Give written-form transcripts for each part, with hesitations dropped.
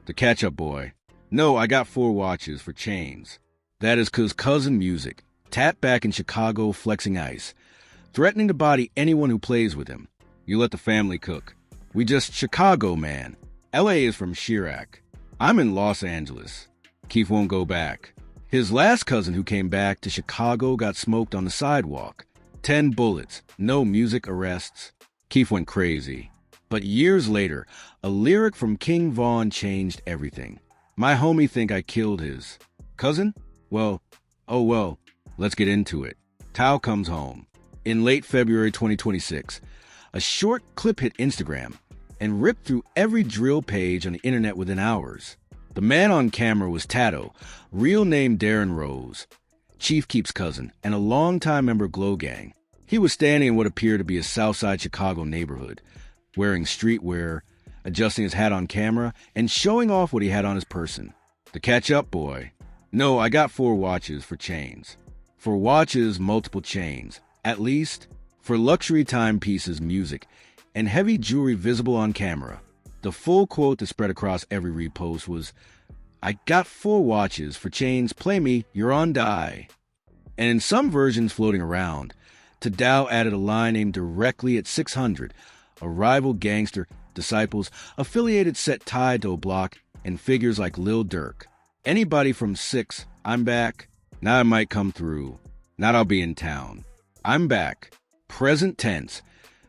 The catch-up boy. No, I got 4 watches for chains. That is 'cause cousin music. Tat back in Chicago flexing ice. Threatening to body anyone who plays with him. You let the family cook. We just Chicago, man. L.A. is from Chirac. I'm in Los Angeles. Keef won't go back. His last cousin who came back to Chicago got smoked on the sidewalk. 10 bullets. No music arrests. Keef went crazy. But years later, a lyric from King Von changed everything. My homie think I killed his cousin? Well, let's get into it. Tao comes home. In late February 2026, a short clip hit Instagram and ripped through every drill page on the internet within hours. The man on camera was Tato, real name Darren Rose, Chief Keef's cousin and a longtime member of Glow Gang. He was standing in what appeared to be a Southside Chicago neighborhood, wearing streetwear, adjusting his hat on camera, and showing off what he had on his person. The catch-up boy. No, I got 4 watches for chains. For watches, multiple chains. At least, for luxury timepieces, music, and heavy jewelry visible on camera. The full quote that spread across every repost was, I got 4 watches for chains, play me, you're on die. And in some versions floating around, Tadao added a line aimed directly at 600, a rival gangster, disciples, affiliated set tied to a block, and figures like Lil Durk. Anybody from 6, I'm back, now I might come through, not I'll be in town. I'm back, present tense,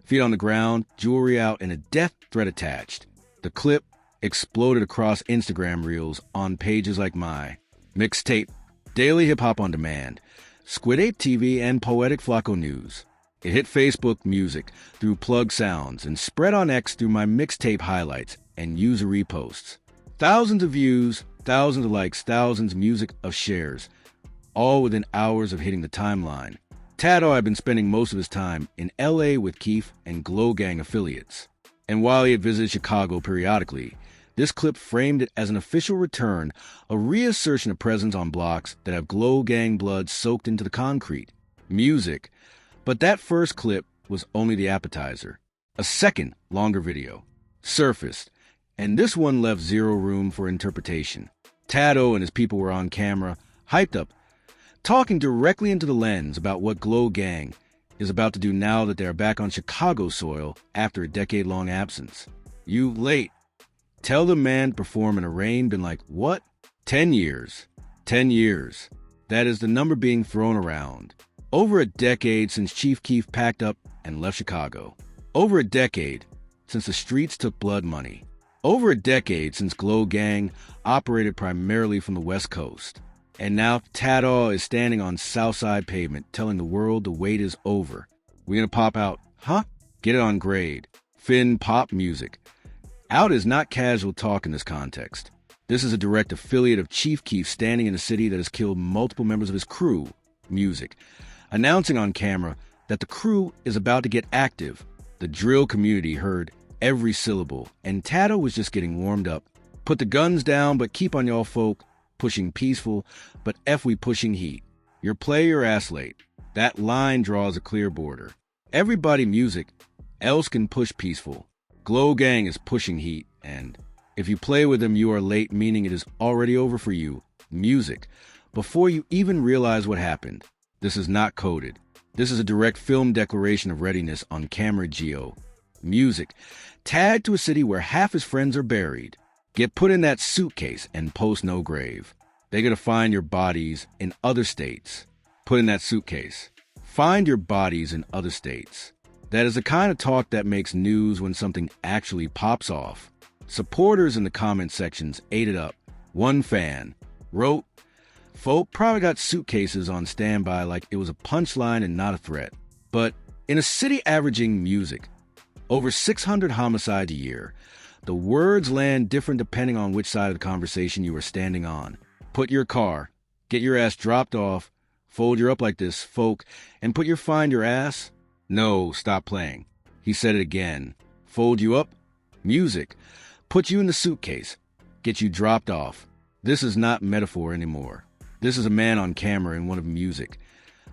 feet on the ground, jewelry out, and a death threat attached. The clip exploded across Instagram reels on pages like my Mixtape, Daily Hip Hop on Demand, Squid Ape TV, and Poetic Flacco News. It hit Facebook Music through Plug Sounds and spread on X through my Mixtape highlights and user reposts. Thousands of views, thousands of likes, thousands of music of shares, all within hours of hitting the timeline. Tato had been spending most of his time in L.A. with Keef and Glow Gang affiliates. And while he had visited Chicago periodically, this clip framed it as an official return, a reassertion of presence on blocks that have Glow Gang blood soaked into the concrete. Music. But that first clip was only the appetizer. A second, longer video surfaced, and this one left zero room for interpretation. Tato and his people were on camera, hyped up, talking directly into the lens about what Glow Gang is about to do now that they are back on Chicago soil after a decade-long absence. You late. Tell the man to perform in a rain been like, what? 10 years. 10 years. That is the number being thrown around. Over a decade since Chief Keef packed up and left Chicago. Over a decade since the streets took blood money. Over a decade since Glow Gang operated primarily from the West Coast. And now Tato is standing on Southside pavement telling the world the wait is over. We gonna pop out, huh? Get it on grade. Fin pop music. Out is not casual talk in this context. This is a direct affiliate of Chief Keef standing in a city that has killed multiple members of his crew, music, announcing on camera that the crew is about to get active. The drill community heard every syllable, and Tato was just getting warmed up. Put the guns down, but keep on y'all folk, pushing peaceful, but F we pushing heat. Your play your ass late. That line draws a clear border. Everybody music, else can push peaceful. Glow Gang is pushing heat, and if you play with them, you are late, meaning it is already over for you. Music. Before you even realize what happened. This is not coded. This is a direct film declaration of readiness on camera geo. Music. Tagged to a city where half his friends are buried. Get put in that suitcase and post no grave. They're gonna find your bodies in other states. Put in that suitcase. Find your bodies in other states. That is the kind of talk that makes news when something actually pops off. Supporters in the comment sections ate it up. One fan wrote, folk probably got suitcases on standby like it was a punchline and not a threat. But in a city averaging music, over 600 homicides a year, the words land different depending on which side of the conversation you are standing on. Put your car, get your ass dropped off, fold your up like this, folk, and put your find your ass. No, stop playing. He said it again. Fold you up, music, put you in the suitcase, get you dropped off. This is not metaphor anymore. This is a man on camera in one of music.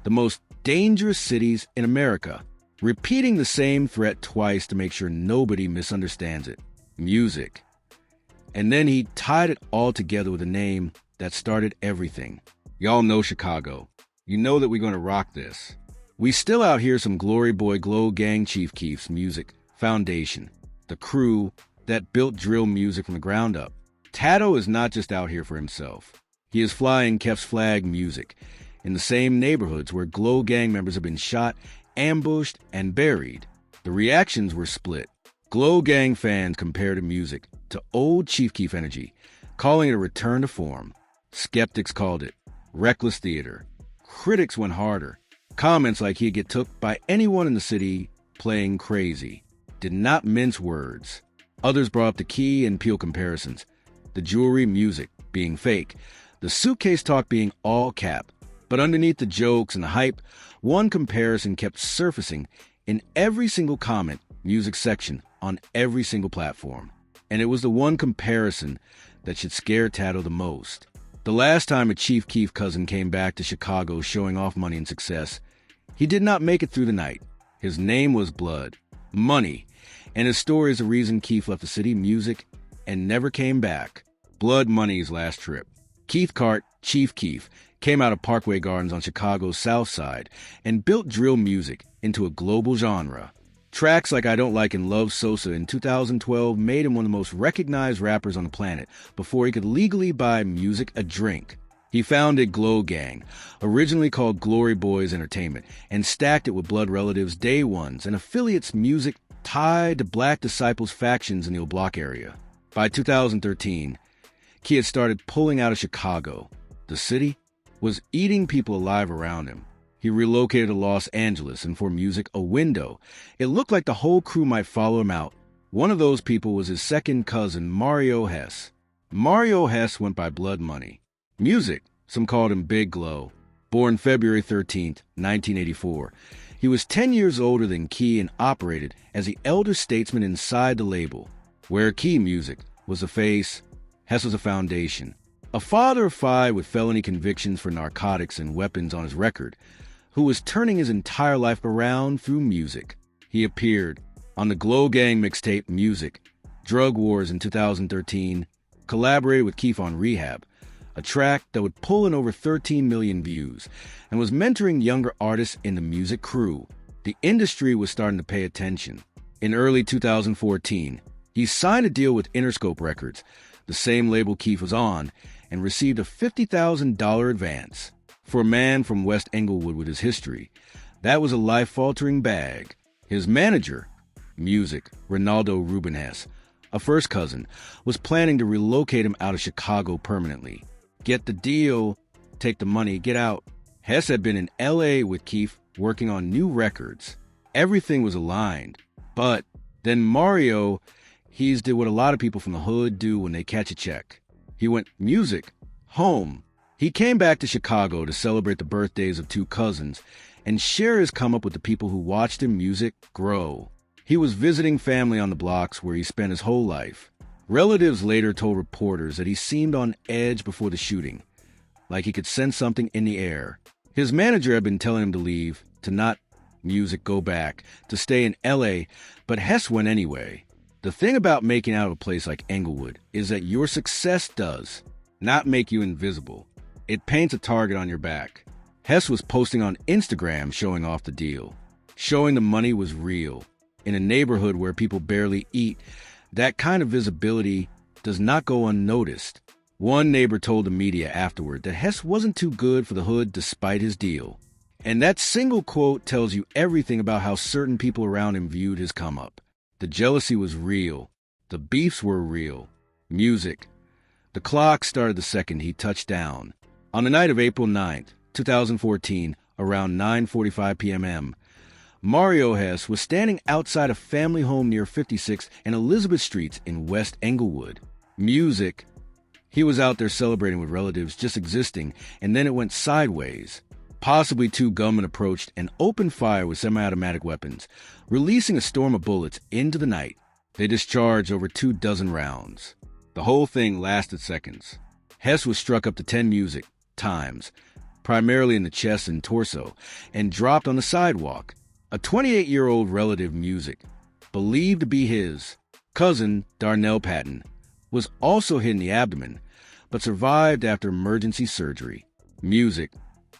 The most dangerous cities in America, repeating the same threat twice to make sure nobody misunderstands it. Music. And then he tied it all together with a name that started everything. Y'all know Chicago. You know that we're going to rock this. We still out here some Glory Boy Glow Gang Chief Keef's music foundation, the crew that built drill music from the ground up. Tato is not just out here for himself. He is flying Keef's flag music in the same neighborhoods where Glow Gang members have been shot, ambushed, and buried. The reactions were split. Glow Gang fans compared the music to old Chief Keef energy, calling it a return to form. Skeptics called it reckless theater. Critics went harder. Comments like he'd get took by anyone in the city playing crazy. Did not mince words. Others brought up the Key and Peele comparisons. The jewelry music being fake. The suitcase talk being all cap. But underneath the jokes and the hype, one comparison kept surfacing in every single comment, music section, on every single platform. And it was the one comparison that should scare Tato the most. The last time a Chief Keef cousin came back to Chicago showing off money and success, he did not make it through the night. His name was Blood, Money, and his story is the reason Keef left the city music and never came back. Blood Money's last trip. Keith Cart, Chief Keef, came out of Parkway Gardens on Chicago's South Side and built drill music into a global genre. Tracks like I Don't Like and Love Sosa in 2012 made him one of the most recognized rappers on the planet before he could legally buy music a drink. He founded Glow Gang, originally called Glory Boys Entertainment, and stacked it with blood relatives, day ones, and affiliates music tied to Black Disciples factions in the old block area. By 2013, Key had started pulling out of Chicago. The city was eating people alive around him. He relocated to Los Angeles, and for music, a window. It looked like the whole crew might follow him out. One of those people was his second cousin, Mario Hess. Mario Hess went by Blood Money. Music, some called him Big Glow. Born February 13th, 1984. He was 10 years older than Key and operated as the elder statesman inside the label. Where Key music was the face, Hess was a foundation. A father of 5 with felony convictions for narcotics and weapons on his record, who was turning his entire life around through music. He appeared on the Glow Gang mixtape Music, Drug Wars in 2013, collaborated with Keef on Rehab, a track that would pull in over 13 million views, and was mentoring younger artists in the music crew. The industry was starting to pay attention. In early 2014, he signed a deal with Interscope Records, the same label Keef was on, and received a $50,000 advance. For a man from West Englewood with his history, that was a life-altering bag. His manager, music, Ronaldo Ruben Hess, a first cousin, was planning to relocate him out of Chicago permanently. Get the deal, take the money, get out. Hess had been in L.A. with Keef working on new records. Everything was aligned. But then Mario, he's did what a lot of people from the hood do when they catch a check. He went music, home. He came back to Chicago to celebrate the birthdays of 2 cousins and share his come up with the people who watched him music grow. He was visiting family on the blocks where he spent his whole life. Relatives later told reporters that he seemed on edge before the shooting, like he could sense something in the air. His manager had been telling him to leave, to not music go back, to stay in L.A., but Hess went anyway. The thing about making out of a place like Englewood is that your success does not make you invisible. It paints a target on your back. Hess was posting on Instagram showing off the deal, showing the money was real. In a neighborhood where people barely eat, that kind of visibility does not go unnoticed. One neighbor told the media afterward that Hess wasn't too good for the hood despite his deal. And that single quote tells you everything about how certain people around him viewed his come-up. The jealousy was real. The beefs were real. Music. The clock started the second he touched down. On the night of April 9th, 2014, around 9:45 p.m., Mario Hess was standing outside a family home near 56th and Elizabeth Streets in West Englewood. Music. He was out there celebrating with relatives just existing, and then it went sideways. Possibly 2 gunmen approached and opened fire with semi-automatic weapons, releasing a storm of bullets into the night. They discharged over 24 rounds. The whole thing lasted seconds. Hess was struck up to 10 music times, primarily in the chest and torso, and dropped on the sidewalk. A 28-year-old relative music, believed to be his cousin, Darnell Patton, was also hit in the abdomen, but survived after emergency surgery. Music.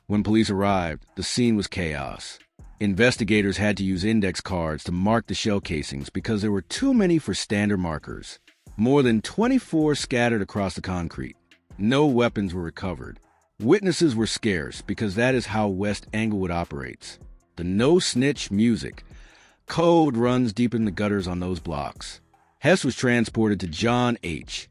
When police arrived, the scene was chaos. Investigators had to use index cards to mark the shell casings because there were too many for standard markers. More than 24 scattered across the concrete. No weapons were recovered. Witnesses were scarce because that is how West Englewood operates. The no-snitch music. Code runs deep in the gutters on those blocks. Hess was transported to John H.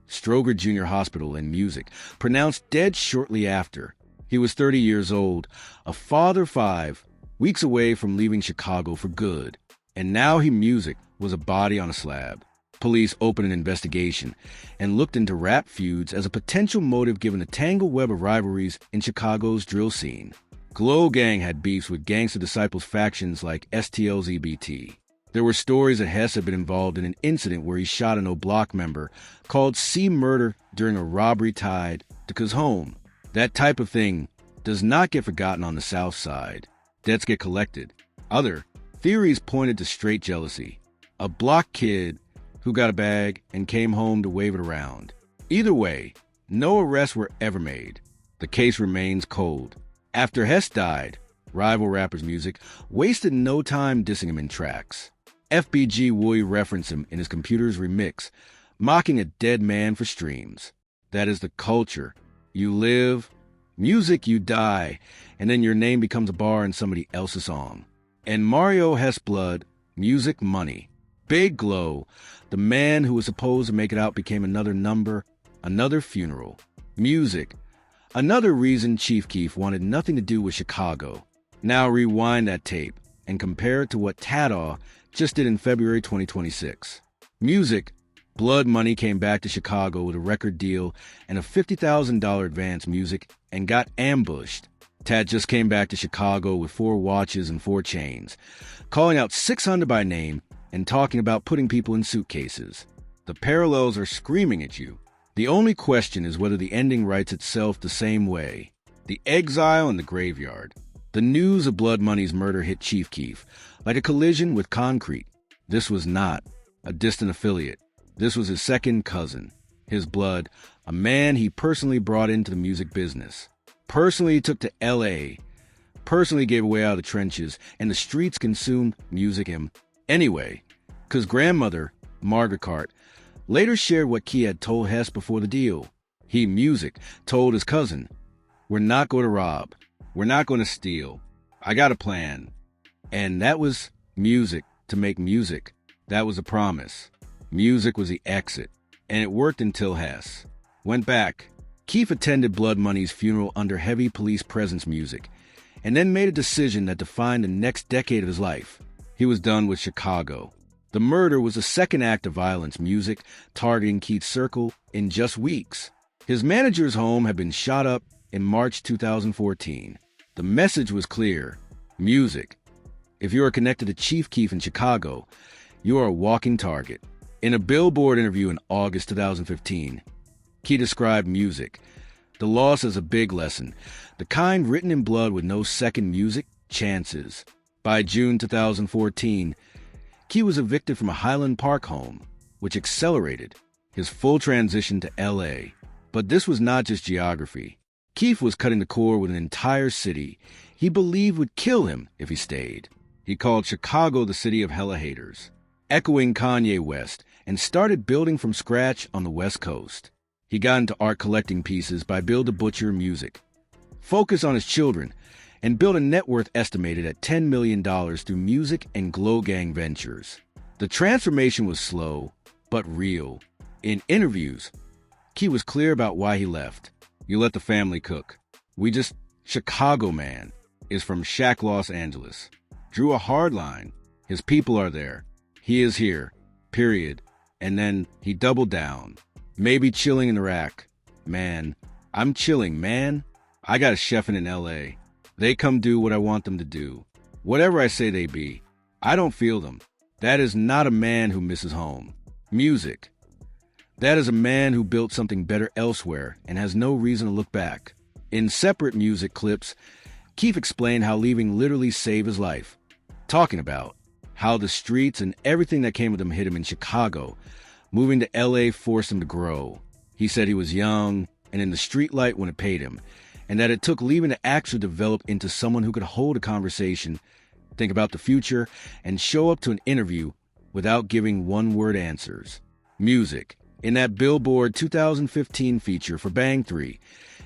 Stroger Jr. Hospital in Music, pronounced dead shortly after. He was 30 years old, a father 5, weeks away from leaving Chicago for good. And now Music was a body on a slab. Police opened an investigation and looked into rap feuds as a potential motive given the tangled web of rivalries in Chicago's drill scene. Glow Gang had beefs with Gangsta Disciples factions like STLZBT. There were stories that Hess had been involved in an incident where he shot an O-Block member called C Murder during a robbery tied to his home. That type of thing does not get forgotten on the South Side. Debts get collected. Other theories pointed to straight jealousy. A block kid who got a bag and came home to wave it around. Either way, no arrests were ever made. The case remains cold. After Hess died, rival rappers Music wasted no time dissing him in tracks. FBG Wooey referenced him in his Computer's remix, mocking a dead man for streams. That is the culture. You live, music you die, and then your name becomes a bar in somebody else's song. And Mario Hess Blood, Music Money. Big Glow, the man who was supposed to make it out became another number, another funeral. Music. Another reason Chief Keef wanted nothing to do with Chicago. Now rewind that tape and compare it to what Tadaw just did in February 2026. Music. Blood Money came back to Chicago with a record deal and a $50,000 advance. Music and got ambushed. Tad just came back to Chicago with 4 watches and 4 chains, calling out 600 by name and talking about putting people in suitcases. The parallels are screaming at you. The only question is whether the ending writes itself the same way. The exile and the graveyard. The news of Blood Money's murder hit Chief Keef like a collision with concrete. This was not a distant affiliate. This was his second cousin, his blood, a man he personally brought into the music business. Personally took to L.A., personally gave away out of the trenches, and the streets consumed music him anyway, because grandmother, Margaret Cart, later shared what Key had told Hess before the deal. He, Music, told his cousin, "We're not going to rob. We're not going to steal. I got a plan." And that was music to make music. That was a promise. Music was the exit. And it worked until Hess went back. Keef attended Blood Money's funeral under heavy police presence. Music, and then made a decision that defined the next decade of his life. He was done with Chicago. The murder was the second act of violence. Music targeting Keith's circle in just weeks. His manager's home had been shot up in March 2014. The message was clear. Music. If you are connected to Chief Keef in Chicago, you are a walking target. In a Billboard interview in August 2015, Key described Music, the loss, as a big lesson, the kind written in blood with no second music chances. By June 2014, Key was evicted from a Highland Park home, which accelerated his full transition to L.A. But this was not just geography. Keef was cutting the cord with an entire city he believed would kill him if he stayed. He called Chicago the city of hella haters, echoing Kanye West, and started building from scratch on the West Coast. He got into art collecting pieces by Bill the Butcher Music, focused on his children, and built a net worth estimated at $10 million through Music and Glow Gang ventures. The transformation was slow, but real. In interviews, Key was clear about why he left. "You let the family cook. Chicago man is from Shack, Los Angeles. Drew a hard line. His people are there. He is here. Period." And then he doubled down. "Maybe chilling in Iraq. Man, I'm chilling, man. I got a chefin' in L.A. They come do what I want them to do. Whatever I say they be. I don't feel them. That is not a man who misses home." Music. That is a man who built something better elsewhere and has no reason to look back. In separate music clips, Keef explained how leaving literally saved his life, talking about how the streets and everything that came with them hit him in Chicago, Moving to LA forced him to grow. He said he was young and in the streetlight when it paid him, and that it took leaving to actually develop into someone who could hold a conversation, think about the future, and show up to an interview without giving one-word answers. Music. In that Billboard 2015 feature for Bang 3,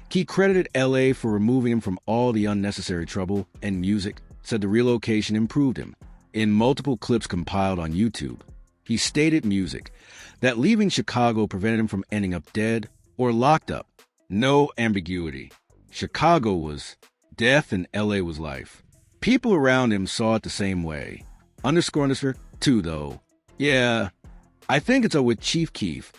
Keef credited LA for removing him from all the unnecessary trouble, and Music said the relocation improved him. In multiple clips compiled on YouTube, he stated Music that leaving Chicago prevented him from ending up dead or locked up. No ambiguity. Chicago was death and LA was life. People around him saw it the same way. __ too, though. Yeah, I think it's with Chief Keef.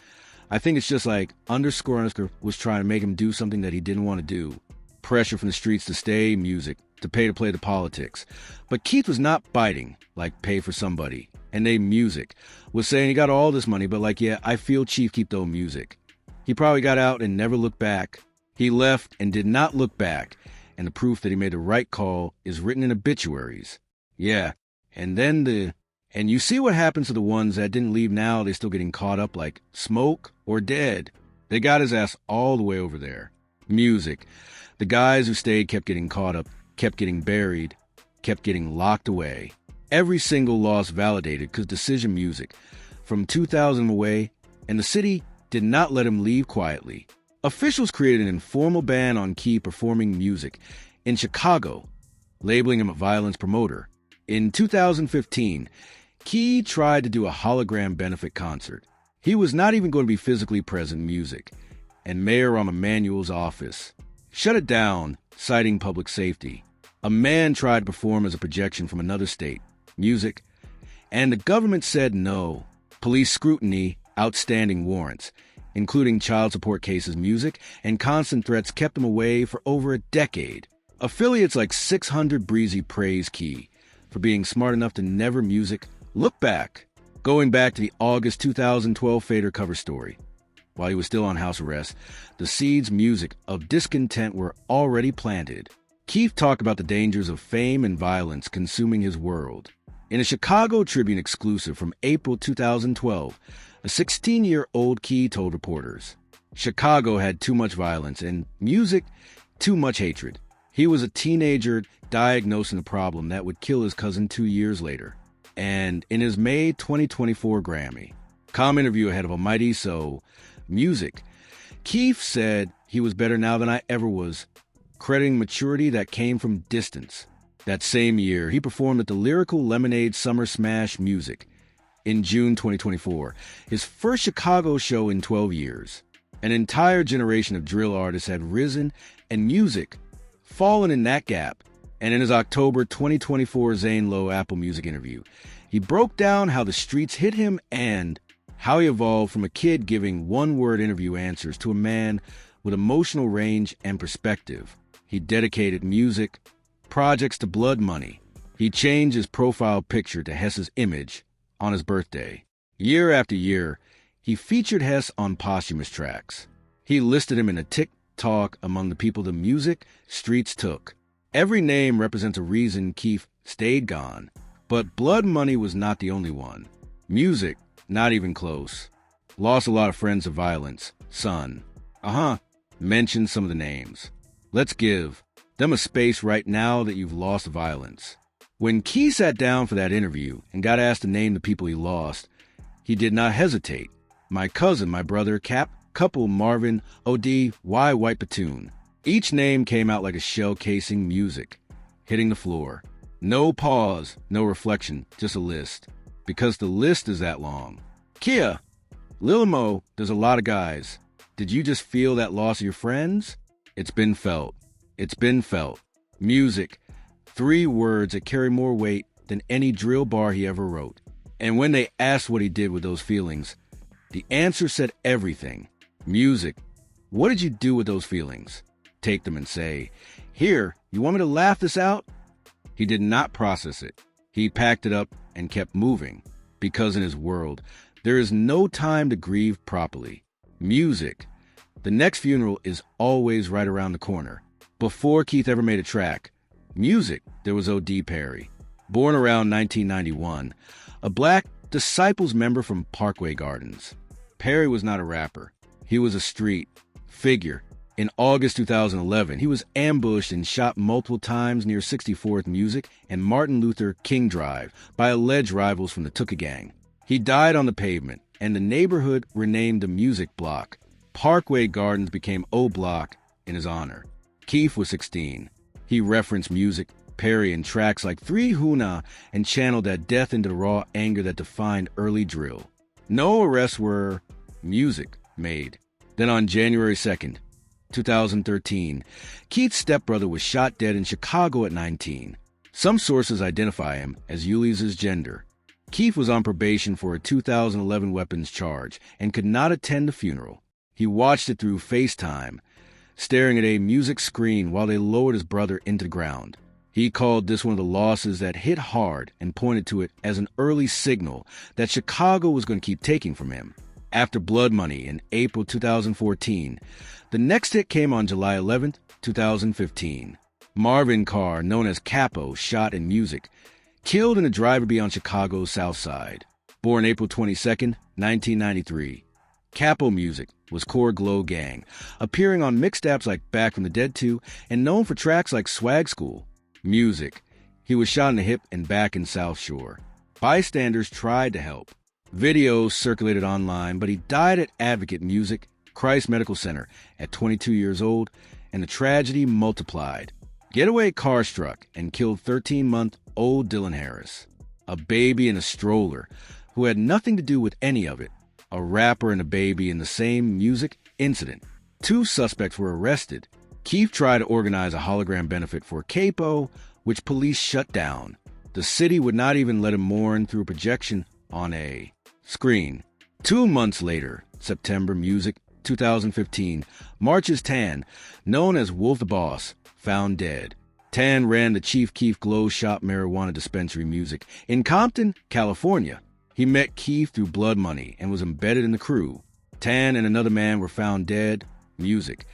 I think it's just like _ was trying to make him do something that he didn't want to do. Pressure from the streets to stay, Music to pay to play the politics. But Keith was not biting, like pay for somebody. And they Music was saying he got all this money, but like, yeah, I feel Chief Keef though Music. He probably got out and never looked back. He left and did not look back. And the proof that he made the right call is written in obituaries. Yeah, and you see what happens to the ones that didn't leave now, they still getting caught up like Smoke or Dead. They got his ass all the way over there. Music. The guys who stayed kept getting caught up, kept getting buried, kept getting locked away. Every single loss validated because Decision Music. From 2000 away, and the city did not let him leave quietly. Officials created an informal ban on Keef performing music in Chicago, labeling him a violence promoter. In 2015, Keef tried to do a hologram benefit concert. He was not even going to be physically present in Music, and Mayor Rahm Emanuel's office shut it down, citing public safety. A man tried to perform as a projection from another state, Music, and the government said no. Police scrutiny, outstanding warrants, including child support cases, Music, and constant threats kept him away for over a decade. Affiliates like 600 Breezy praised Keef for being smart enough to never Music look back, going back to the August 2012 Fader cover story. While he was still on house arrest, the seeds Music of discontent were already planted. Keef talked about the dangers of fame and violence consuming his world. In a Chicago Tribune exclusive from April 2012, a 16-year-old Keef told reporters, Chicago had too much violence and Music too much hatred. He was a teenager diagnosing a problem that would kill his cousin 2 years later. And in his May 2024 Grammy, calm interview ahead of Almighty So, Music, Keef said he was better now than I ever was, crediting maturity that came from distance. That same year, he performed at the Lyrical Lemonade Summer Smash Music in June 2024, his first Chicago show in 12 years. An entire generation of drill artists had risen, and Music fallen in that gap. And in his October 2024 Zane Lowe Apple Music interview, he broke down how the streets hit him and how he evolved from a kid giving one-word interview answers to a man with emotional range and perspective. He dedicated music projects to Blood Money. He changed his profile picture to Hess's image on his birthday. Year after year, he featured Hess on posthumous tracks. He listed him in a TikTok among the people the music streets took. Every name represents a reason Keef stayed gone, but Blood Money was not the only one. Music, not even close. Lost a lot of friends of violence. Son. Mention some of the names. Let's give them a space right now that you've lost violence. When Keef sat down for that interview and got asked to name the people he lost, he did not hesitate. My cousin, my brother, Cap, couple Marvin, OD, Y White Platoon. Each name came out like a shell casing Music, hitting the floor. No pause, no reflection, just a list. Because the list is that long. Kia, Lil Mo, there's a lot of guys. Did you just feel that loss of your friends? It's been felt. It's been felt. Music. 3 words that carry more weight than any drill bar he ever wrote. And when they asked what he did with those feelings, the answer said everything. Music. What did you do with those feelings? Take them and say, here, you want me to laugh this out? He did not process it. He packed it up and kept moving. Because in his world, there is no time to grieve properly. Music. The next funeral is always right around the corner. Before Keef ever made a track, Music, there was O.D. Perry. Born around 1991, a black Disciples member from Parkway Gardens. Perry was not a rapper. He was a street figure. In August 2011, he was ambushed and shot multiple times near 64th Music and Martin Luther King Drive by alleged rivals from the Tooka Gang. He died on the pavement, and the neighborhood renamed the Music Block. Parkway Gardens became O Block in his honor. Keef was 16. He referenced Music, Perry in tracks like 3 Huna and channeled that death into the raw anger that defined early drill. No arrests were Music made. Then on January 2nd, 2013, Keith's stepbrother was shot dead in Chicago at 19. Some sources identify him as Ulysses' gender. Keef was on probation for a 2011 weapons charge and could not attend the funeral. He watched it through FaceTime, staring at a music screen while they lowered his brother into the ground. He called this one of the losses that hit hard and pointed to it as an early signal that Chicago was going to keep taking from him. After Blood Money in April 2014, the next hit came on July 11, 2015. Marvin Carr, known as Capo, shot in Music, killed in a drive-by on Chicago's South Side. Born April 22, 1993. Capo Music was core Glow Gang, appearing on mixed apps like Back from the Dead 2 and known for tracks like Swag School. Music. He was shot in the hip and back in South Shore. Bystanders tried to help. Videos circulated online, but he died at Advocate Music, Christ Medical Center at 22 years old, and the tragedy multiplied. Getaway car struck and killed 13-month-old Dylan Harris, a baby in a stroller who had nothing to do with any of it, a rapper and a baby in the same Music incident. 2 suspects were arrested. Keef tried to organize a hologram benefit for Capo, which police shut down. The city would not even let him mourn through a projection on a screen. 2 months later, September Music 2015, Marches Tan, known as Wolf the Boss, found dead. Tan ran the Chief Keef Glow Shop marijuana dispensary Music in Compton, California. He met Keef through Blood Money and was embedded in the crew. Tan and another man were found dead, Music,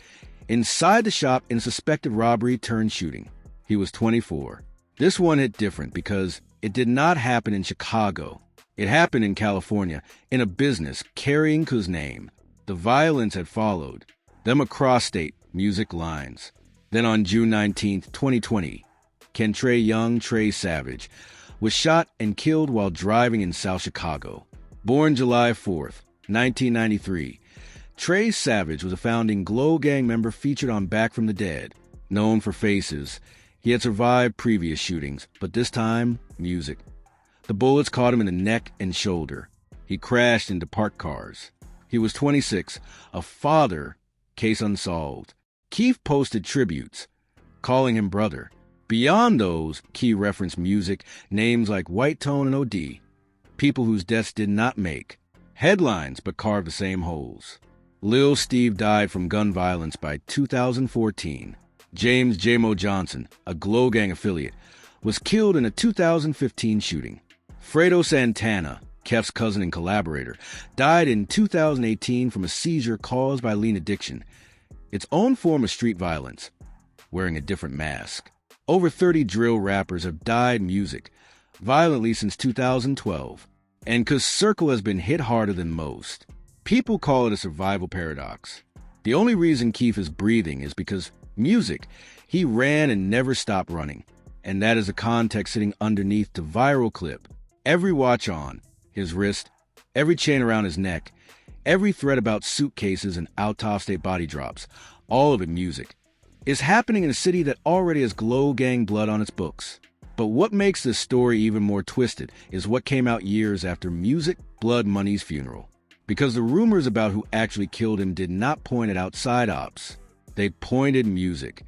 inside the shop in a suspected robbery turned shooting. He was 24. This one hit different because it did not happen in Chicago. It happened in California, in a business carrying Kuz's name. The violence had followed them across state Music lines. Then on June 19, 2020, Kentre Young Trey Savage was shot and killed while driving in South Chicago. Born July 4, 1993, Trey Savage was a founding Glow Gang member featured on Back from the Dead. Known for Faces, he had survived previous shootings, but this time, Music. The bullets caught him in the neck and shoulder. He crashed into parked cars. He was 26, a father, case unsolved. Keef posted tributes, calling him brother. Beyond those, Key referenced Music, names like White Tone and OD, people whose deaths did not make headlines but carved the same holes. Lil Steve died from gun violence by 2014. James J-Mo Johnson, a Glow Gang affiliate, was killed in a 2015 shooting. Fredo Santana, Keef's cousin and collaborator, died in 2018 from a seizure caused by lean addiction, its own form of street violence, wearing a different mask. Over 30 drill rappers have died Music violently since 2012, and Kuz's circle has been hit harder than most. People call it a survival paradox. The only reason Keef is breathing is because Music, he ran and never stopped running, and that is the context sitting underneath the viral clip. Every watch on his wrist, every chain around his neck, every thread about suitcases and out-of-state body drops, all of it Music, is happening in a city that already has Glow Gang blood on its books. But what makes this story even more twisted is what came out years after Music Blood Money's funeral. Because the rumors about who actually killed him did not point at outside ops. They pointed Music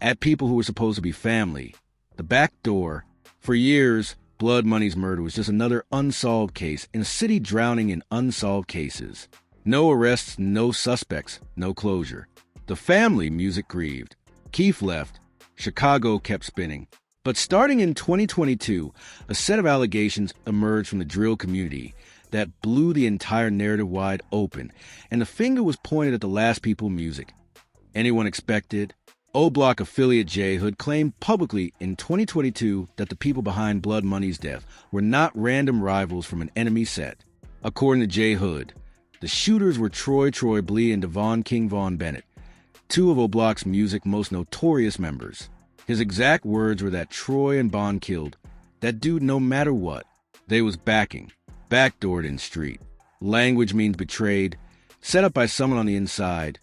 at people who were supposed to be family. The back door. For years, Blood Money's murder was just another unsolved case in a city drowning in unsolved cases. No arrests, no suspects, no closure. The family Music grieved. Keef left. Chicago kept spinning. But starting in 2022, a set of allegations emerged from the drill community that blew the entire narrative wide open, and the finger was pointed at the last people Music. Anyone expected? O-Block affiliate J Hood claimed publicly in 2022 that the people behind Blood Money's death were not random rivals from an enemy set. According to J Hood, The shooters were Troy Blee and Devon King Vaughn Bennett, two of O'Block's Music's most notorious members. His exact words were that Troy and Vaughn killed that dude no matter what. They was backing, backdoored in street. Language means betrayed, set up by someone on the inside,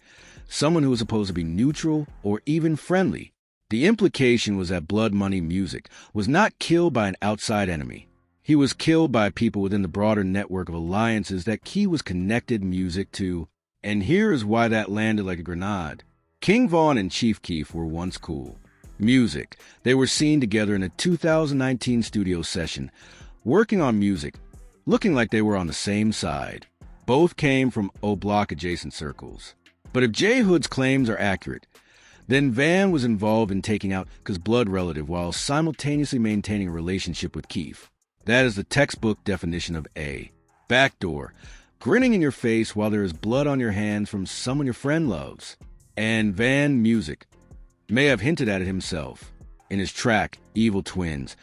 someone who was supposed to be neutral or even friendly. The implication was that Blood Money Music was not killed by an outside enemy. He was killed by people within the broader network of alliances that Keef was connected Music to. And here is why that landed like a grenade. King Vaughn and Chief Keef were once cool. Music. They were seen together in a 2019 studio session, working on music, looking like they were on the same side. Both came from O-Block adjacent circles. But if J Hood's claims are accurate, then Van was involved in taking out K's blood relative while simultaneously maintaining a relationship with Keef. That is the textbook definition of A. Backdoor. Grinning in your face while there is blood on your hands from someone your friend loves. And Van Music may have hinted at it himself. In his track, Evil Twins,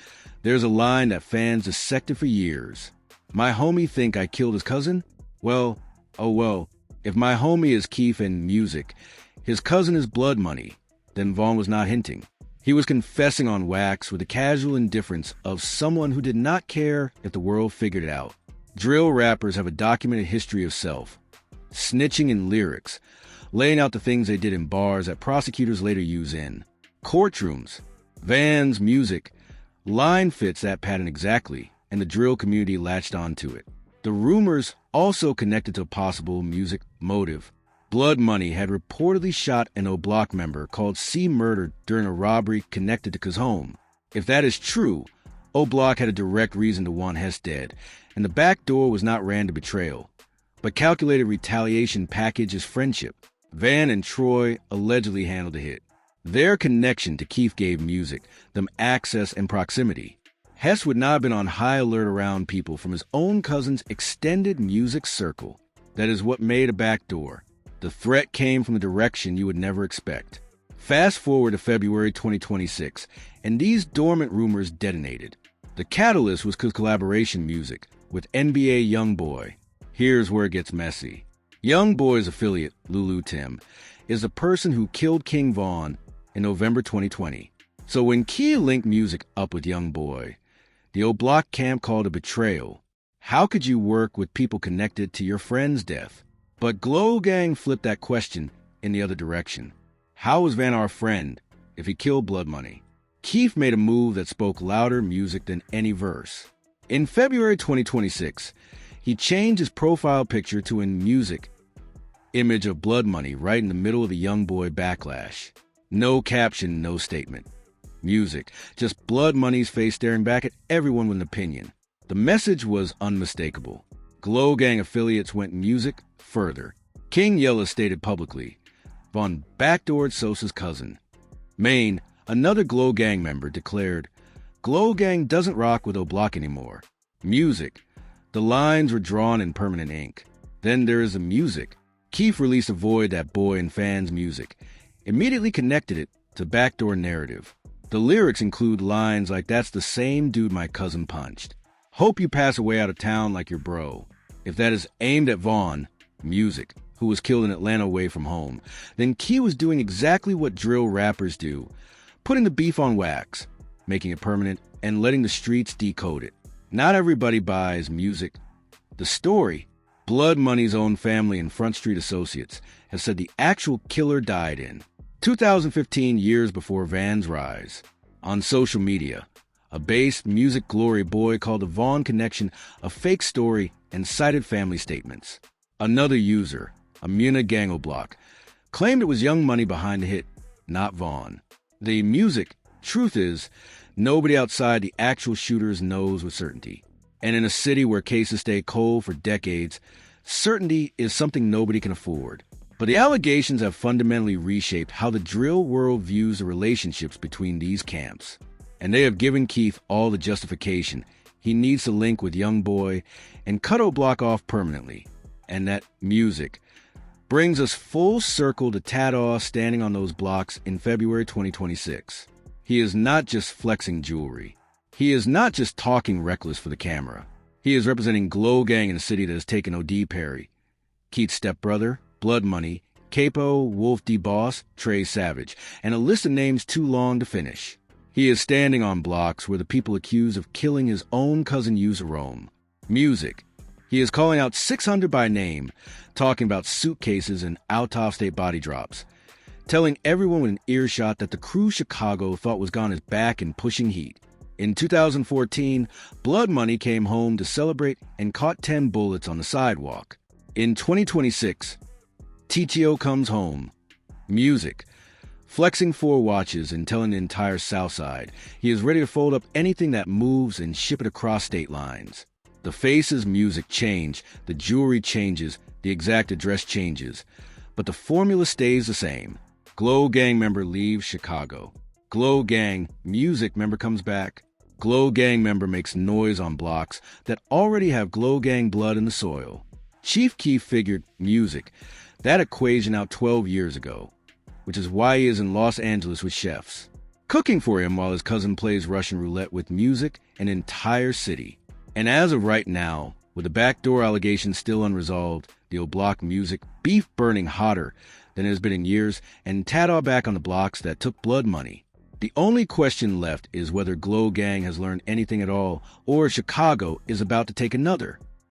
there's a line that fans dissected for years. My homie think I killed his cousin? Well, oh well, if my homie is Keef and Music, his cousin is Blood Money, then Vaughn was not hinting. He was confessing on wax with the casual indifference of someone who did not care if the world figured it out. Drill rappers have a documented history of self, snitching in lyrics, laying out the things they did in bars that prosecutors later use in courtrooms. Van's Music line fits that pattern exactly, and the drill community latched onto it. The rumors also connected to a possible Music motive. Blood Money had reportedly shot an O-Block member called C Murder during a robbery connected to K's home. If that is true, O-Block had a direct reason to want Hess dead, and the back door was not random betrayal, but calculated retaliation packaged as friendship. Van and Troy allegedly handled the hit. Their connection to Keef gave Music them access and proximity. Hess would not have been on high alert around people from his own cousin's extended music circle. That is what made a backdoor. The threat came from a direction you would never expect. Fast forward to February 2026, and these dormant rumors detonated. The catalyst was K's collaboration music with NBA YoungBoy. Here's where it gets messy. YoungBoy's affiliate, Lulu Tim, is the person who killed King Vaughn in November 2020. So when Keef linked Music up with YoungBoy, the O-Block camp called a betrayal. How could you work with people connected to your friend's death? But Glow Gang flipped that question in the other direction. How was Van our friend if he killed Blood Money? Keef made a move that spoke louder music than any verse. In February 2026, he changed his profile picture to a Music image of Blood Money right in the middle of the YoungBoy backlash. No caption, no statement. Music, just Blood Money's face staring back at everyone with an opinion. The message was unmistakable. Glow Gang affiliates went Music further. King Yella stated publicly, Vaughn backdoored Sosa's cousin. Maine, another Glow Gang member, declared, Glow Gang doesn't rock with O-Block anymore. Music. The lines were drawn in permanent ink. Then there is the Music. Keef released Avoid That Boy and Fans Music, immediately connected it to backdoor narrative. The lyrics include lines like, that's the same dude my cousin punched. Hope you pass away out of town like your bro. If that is aimed at Vaughn, Music, who was killed in Atlanta away from home, then Keef was doing exactly what drill rappers do, putting the beef on wax, making it permanent, and letting the streets decode it. Not everybody buys Music. The story, Blood Money's own family and Front Street associates have said the actual killer died in 2015, years before Van's rise. On social media, a based Music glory boy called the Vaughn connection a fake story and cited family statements. Another user, Amuna Gang O-Block, claimed it was Young Money behind the hit, not Vaughn. The Music, truth is, nobody outside the actual shooters knows with certainty. And in a city where cases stay cold for decades, certainty is something nobody can afford. But the allegations have fundamentally reshaped how the drill world views the relationships between these camps. And they have given Keef all the justification he needs to link with YoungBoy and cut O-Block off permanently. And that Music brings us full circle to Tadaw standing on those blocks in February 2026. He is not just flexing jewelry. He is not just talking reckless for the camera. He is representing Glow Gang in a city that has taken O.D. Perry, Keith's stepbrother, Blood Money, Capo, Wolf D. Boss, Trey Savage, and a list of names too long to finish. He is standing on blocks where the people accused of killing his own cousin use roam. Music. He is calling out 600 by name, talking about suitcases and out-of-state body drops, telling everyone with an earshot that the crew Chicago thought was gone is back and pushing heat. In 2014, Blood Money came home to celebrate and caught 10 bullets on the sidewalk. In 2026, TTO comes home. Music. Flexing 4 watches and telling the entire South Side he is ready to fold up anything that moves and ship it across state lines. The faces' music change, the jewelry changes, the exact address changes, but the formula stays the same. Glow Gang member leaves Chicago. Glow Gang music member comes back. Glow Gang member makes noise on blocks that already have Glow Gang blood in the soil. Chief Keef figured music that equation out 12 years ago, which is why he is in Los Angeles with chefs, cooking for him while his cousin plays Russian roulette with music an entire city. And as of right now, with the backdoor allegations still unresolved, the O'Block music beef burning hotter than it has been in years, and Tada back on the blocks that took Blood Money, the only question left is whether Glow Gang has learned anything at all, or Chicago is about to take another.